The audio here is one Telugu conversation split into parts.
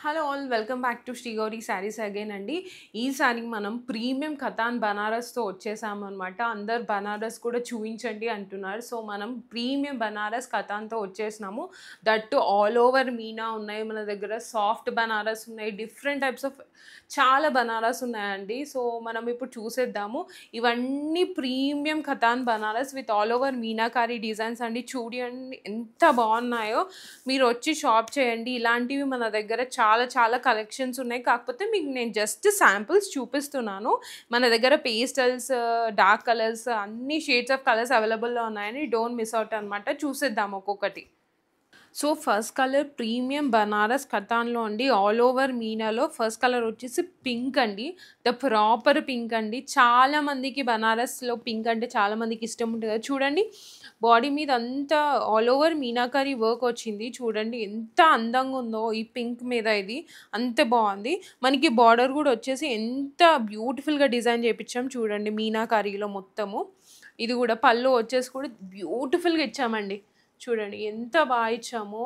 Hello all welcome back to Sri Gauri sarees again అండి. ఈసారి మనం ప్రీమియం కతాన్ బనారస్తో వచ్చేసాము అనమాట. అందరు బనారస్ కూడా చూపించండి అంటున్నారు. సో మనం ప్రీమియం బనారస్ కతాన్తో వచ్చేసినాము. దట్ ఆల్ ఓవర్ మీనా ఉన్నాయి మన దగ్గర, సాఫ్ట్ బనారస్ ఉన్నాయి, డిఫరెంట్ టైప్స్ ఆఫ్ చాలా బనారస్ ఉన్నాయండి. సో మనం ఇప్పుడు చూసేద్దాము. ఇవన్నీ premium katan Banaras with all over meenakari designs అండి. చూడండి ఎంత బాగున్నాయో. మీరు వచ్చి షాప్ చేయండి. ఇలాంటివి మన దగ్గర చాలా చాలా కలెక్షన్స్ ఉన్నాయి. కాకపోతే మీకు నేను జస్ట్ శాంపిల్స్ చూపిస్తున్నాను. మన దగ్గర పేస్టల్స్, డార్క్ కలర్స్, అన్ని షేడ్స్ ఆఫ్ కలర్స్ అవైలబుల్లో ఉన్నాయని డోంట్ మిస్ అవుట్ అనమాట. చూసేద్దాం ఒక్కొక్కటి. So first colour premium Banaras కతాన్లో అండి, ఆల్ ఓవర్ మీనాలో ఫస్ట్ కలర్ వచ్చేసి పింక్ అండి. ద ప్రాపర్ పింక్ అండి. చాలామందికి బనారస్లో పింక్ అంటే చాలామందికి ఇష్టం ఉంటుంది కదా. చూడండి బాడీ మీద అంతా ఆల్ ఓవర్ మీనాకారీ వర్క్ వచ్చింది. చూడండి ఎంత అందంగా ఉందో ఈ పింక్ మీద. ఇది అంత బాగుంది. మనకి బార్డర్ కూడా వచ్చేసి ఎంత బ్యూటిఫుల్గా డిజైన్ చేయించాం చూడండి మీనాకారీలో మొత్తము. ఇది కూడా పళ్ళు వచ్చేసి కూడా బ్యూటిఫుల్గా ఇచ్చామండి. చూడండి ఎంత బాగా ఇచ్చామో.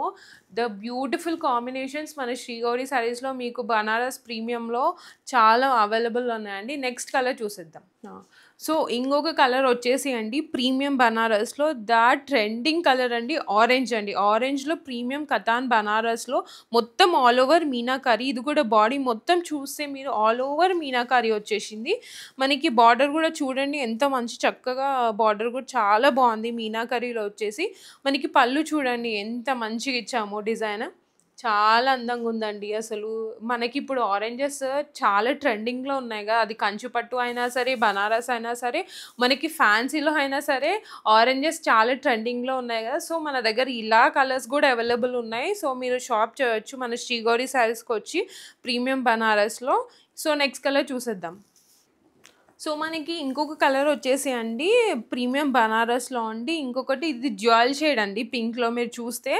ద బ్యూటిఫుల్ కాంబినేషన్స్ మన శ్రీ గౌరీ శారీస్లో మీకు బనారస్ ప్రీమియంలో చాలా అవైలబుల్ ఉన్నాయండి. నెక్స్ట్ కలర్ చూసేద్దాం. సో ఇంకొక కలర్ వచ్చేసి అండి ప్రీమియం బనారస్లో ద ట్రెండింగ్ కలర్ అండి, ఆరెంజ్ అండి. ఆరెంజ్లో ప్రీమియం కతాన్ బనారస్లో మొత్తం ఆల్ ఓవర్ మీనాకారీ. ఇది కూడా బాడీ మొత్తం చూస్తే మీరు ఆల్ ఓవర్ మీనాకారీ వచ్చేసింది. మనకి బార్డర్ కూడా చూడండి ఎంత మంచి చక్కగా బార్డర్ కూడా చాలా బాగుంది మీనాకారీలో వచ్చేసి. మనకి పళ్ళు చూడండి ఎంత మంచిగా ఇచ్చామో డిజైన్. చాలా అందంగా ఉందండి అసలు. మనకి ఇప్పుడు ఆరెంజెస్ చాలా ట్రెండింగ్లో ఉన్నాయి కదా. అది కంచుపట్టు అయినా సరే, బనారస్ అయినా సరే, మనకి ఫ్యాన్సీలో అయినా సరే ఆరెంజెస్ చాలా ట్రెండింగ్లో ఉన్నాయి కదా. సో మన దగ్గర ఇలా కలర్స్ కూడా అవైలబుల్ ఉన్నాయి. సో మీరు షాప్ చేయొచ్చు మన శ్రీ గౌరీ శారీస్కి వచ్చి ప్రీమియం బనారస్లో. సో నెక్స్ట్ కలర్ చూసేద్దాం. సో మనకి ఇంకొక కలర్ వచ్చేసి అండి ప్రీమియం బనారస్లో అండి ఇంకొకటి, ఇది జ్యువెల్ షేడ్ అండి పింక్లో. మీరు చూస్తే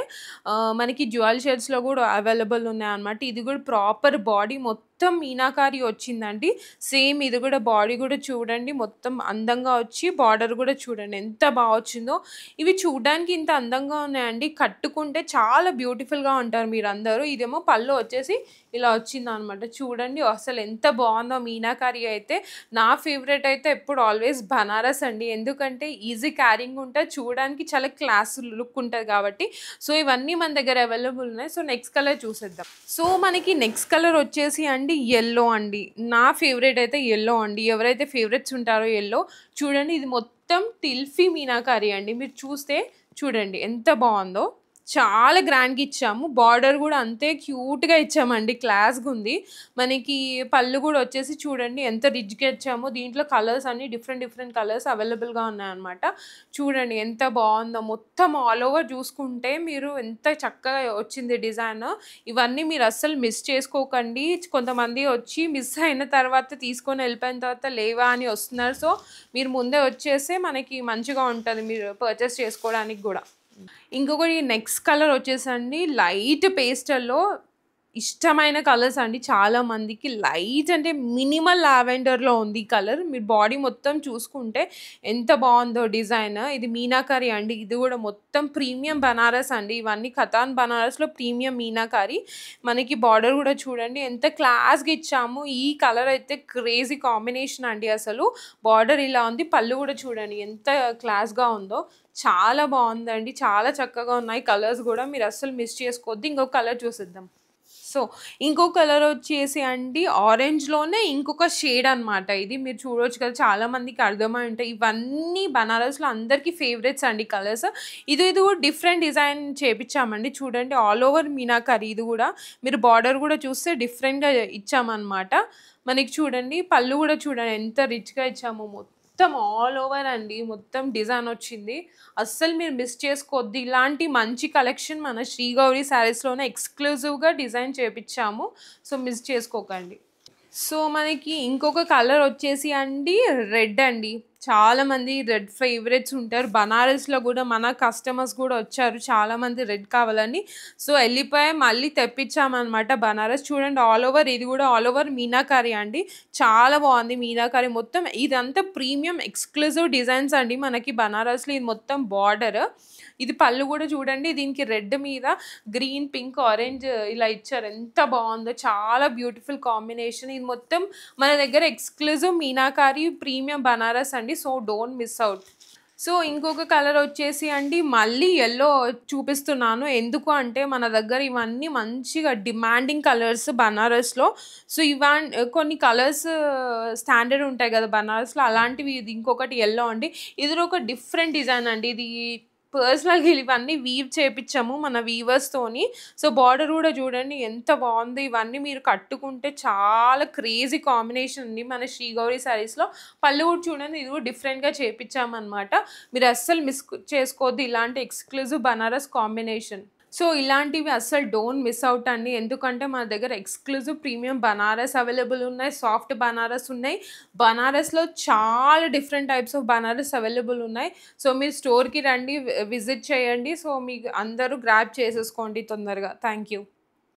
మనకి జ్యువెల్ షేడ్స్లో కూడా అవైలబుల్ ఉన్నాయన్నమాట. ఇది కూడా ప్రాపర్ బాడీ మొత్తం మీనాకారీ వచ్చిందండి. సేమ్ ఇది కూడా బాడీ కూడా చూడండి మొత్తం అందంగా వచ్చి బార్డర్ కూడా చూడండి ఎంత బాగా వచ్చిందో. ఇవి చూడడానికి ఇంత అందంగా ఉన్నాయండి, కట్టుకుంటే చాలా బ్యూటిఫుల్గా ఉంటారు మీరు అందరూ. ఇదేమో పళ్ళు వచ్చేసి ఇలా వచ్చింది అనమాట. చూడండి అసలు ఎంత బాగుందో మీనాకారీ అయితే. నా ఫేవరెట్ అయితే ఎప్పుడు ఆల్వేస్ బనారస్ అండి. ఎందుకంటే ఈజీ క్యారింగ్ ఉంటుంది, చూడడానికి చాలా క్లాస్ లుక్ ఉంటుంది కాబట్టి. సో ఇవన్నీ మన దగ్గర అవైలబుల్ ఉన్నాయి. సో నెక్స్ట్ కలర్ చూసేద్దాం. సో మనకి నెక్స్ట్ కలర్ వచ్చేసి అండి ఎల్లో అండి. నా ఫేవరెట్ అయితే ఎల్లో అండి. ఎవరైతే ఫేవరెట్స్ ఉంటారో ఎల్లో. చూడండి ఇది మొత్తం టిల్ఫీ మీనాకారీ అండి. మీరు చూస్తే చూడండి ఎంత బాగుందో. చాలా గ్రాండ్గా ఇచ్చాము. బార్డర్ కూడా అంతే క్యూట్గా ఇచ్చామండి, క్లాస్గా ఉంది. మనకి పళ్ళు కూడా వచ్చేసి చూడండి ఎంత రిచ్గా ఇచ్చామో. దీంట్లో కలర్స్ అన్ని డిఫరెంట్ డిఫరెంట్ కలర్స్ అవైలబుల్గా ఉన్నాయన్నమాట. చూడండి ఎంత బాగుందో. మొత్తం ఆల్ ఓవర్ చూసుకుంటే మీరు ఎంత చక్కగా వచ్చింది డిజైన్. ఇవన్నీ మీరు అస్సలు మిస్ చేసుకోకండి. కొంతమంది వచ్చి మిస్ అయిన తర్వాత తీసుకొని వెళ్ళిపోయిన తర్వాత లేవా అని వస్తున్నారు. సో మీరు ముందే వచ్చేస్తే మనకి మంచిగా ఉంటుంది మీరు పర్చేస్ చేసుకోవడానికి కూడా. ఇంకొకటి నెక్స్ట్ కలర్ వచ్చేసండి లైట్ పేస్టల్లో ఇష్టమైన కలర్స్ అండి చాలామందికి. లైట్ అంటే మినిమల్ లావెండర్లో ఉంది ఈ కలర్. మీరు బాడీ మొత్తం చూసుకుంటే ఎంత బాగుందో డిజైన్. ఇది మీనాకారీ అండి. ఇది కూడా మొత్తం ప్రీమియం బనారస్ అండి. ఇవన్నీ కతాన్ బనారస్లో ప్రీమియం మీనాకారీ. మనకి బార్డర్ కూడా చూడండి ఎంత క్లాస్గా ఇచ్చాము. ఈ కలర్ అయితే క్రేజీ కాంబినేషన్ అండి అసలు. బార్డర్ ఇలా ఉంది, పళ్ళు కూడా చూడండి ఎంత క్లాస్గా ఉందో. చాలా బాగుందండి, చాలా చక్కగా ఉన్నాయి కలర్స్ కూడా. మీరు అస్సలు మిస్ చేసుకోవద్దు. ఇంకొక కలర్ చూసిద్దాం. సో ఇంకో కలర్ వచ్చేసి అండి ఆరెంజ్లోనే ఇంకొక షేడ్ అనమాట. ఇది మీరు చూడవచ్చు కదా, చాలామందికి అర్థమై ఉంటాయి. ఇవన్నీ బనారస్లో అందరికీ ఫేవరెట్స్ అండి కలర్స్. ఇది కూడా డిఫరెంట్ డిజైన్ చేపించామండి. చూడండి ఆల్ ఓవర్ మీనాకారీ. ఇది కూడా మీరు బార్డర్ కూడా చూస్తే డిఫరెంట్గా ఇచ్చామన్నమాట. మనకి చూడండి పళ్ళు కూడా చూడండి ఎంత రిచ్గా ఇచ్చామో. మొత్తం ఆల్ ఓవర్ అండి మొత్తం డిజైన్ వచ్చింది. అస్సలు మీరు మిస్ చేసుకోవద్దు. ఇలాంటి మంచి కలెక్షన్ మన శ్రీ గౌరీ శారీస్లోనే ఎక్స్క్లూజివ్గా డిజైన్ చేపించాము. సో మిస్ చేసుకోకండి. సో మనకి ఇంకొక కలర్ వచ్చేసి అండి రెడ్ అండి. చాలామంది రెడ్ ఫేవరెట్స్ ఉంటారు. బనారస్‌లో గూడా మన కస్టమర్స్ గూడా వచ్చారు. చాలామంది రెడ్ కావాలని. సో, ఎళ్ళిపోయాం. మళ్ళీ తెప్పించామనమాట బనారస్. చూడండి ఇది గూడా ఆల్ ఓవర్ మీనాకరి అండి. చాలా బావుంది మీనాకరి మొత్తం. ఇదంతా ప్రీమియం ఎక్స్‌క్లూజివ్ డిజైన్స్ అండి మనకి బనారస్‌లో. ఇది మొత్తం బార్డర్. ఇది పళ్ళు గూడా చూడండి. దీనికి రెడ్ మీద గ్రీన్, పింక్, ఆరెంజ్ ఇలా ఇచ్చారు. ఎంత బావుందో. చాలా బ్యూటిఫుల్ కాంబినేషన్. ఇది మొత్తం మన దగ్గర ఎక్స్‌క్లూజివ్ మీనాకరి ప్రీమియం బనారస్ అండి. So, don't miss out. So, ఇంకొక కలర్ వచ్చేసి అండి మళ్ళీ యెల్లో చూపిస్తున్నాను. ఎందుకు అంటే మన దగ్గర ఇవన్నీ మంచిగా డిమాండింగ్ కలర్స్ బనారస్‌లో. సో, కొన్ని కలర్స్ స్టాండర్డ్ ఉంటాయి గదా! బనారస్‌లో అలాంటివి ఇది ఇంకొకటి యెల్లో అండి. ఇది ఒక డిఫరెంట్ డిజైన్ అండి. ఇది పర్సనల్‌గా ఇవన్నీ వీవ్ చేపిచ్చాము మన వీవర్స్‌తోని. సో, బార్డర్ గూడా చూడండి ఎంత బావుందో. ఇవన్నీ మీరు కట్టుకుంటే చాలా క్రేజీ కాంబినేషన్ అండి మన శ్రీ గౌరి శారీస్‌లో. పళ్ళు కూడా చూడండి ఇది కూడా డిఫరెంట్‌గా చేపిచ్చామనమాట. మీరు అస్సలు మిస్ చేసుకోవద్దు ఇలాంటి ఎక్స్‌క్లూజివ్ బనారస్ కాంబినేషన్. సో, ఇలాంటివి అస్సలు డోంట్ మిస్ అవుట్ అండి. ఎందుకంటే మన దగ్గర ఎక్స్‌క్లూజివ్ ప్రీమియం బనారస్ అవైలబుల్ ఉన్నాయి. సాఫ్ట్ బనారస్ ఉన్నాయి. బనారస్‌లో చాలా different types of Banaras available ఉన్నాయి. సో, మీరు స్టోర్‌కి రండి, విజిట్ చేయండి. సో, మీకు అందరూ గ్రాబ్ చేసేసుకోండి తొందరగా. Thank you.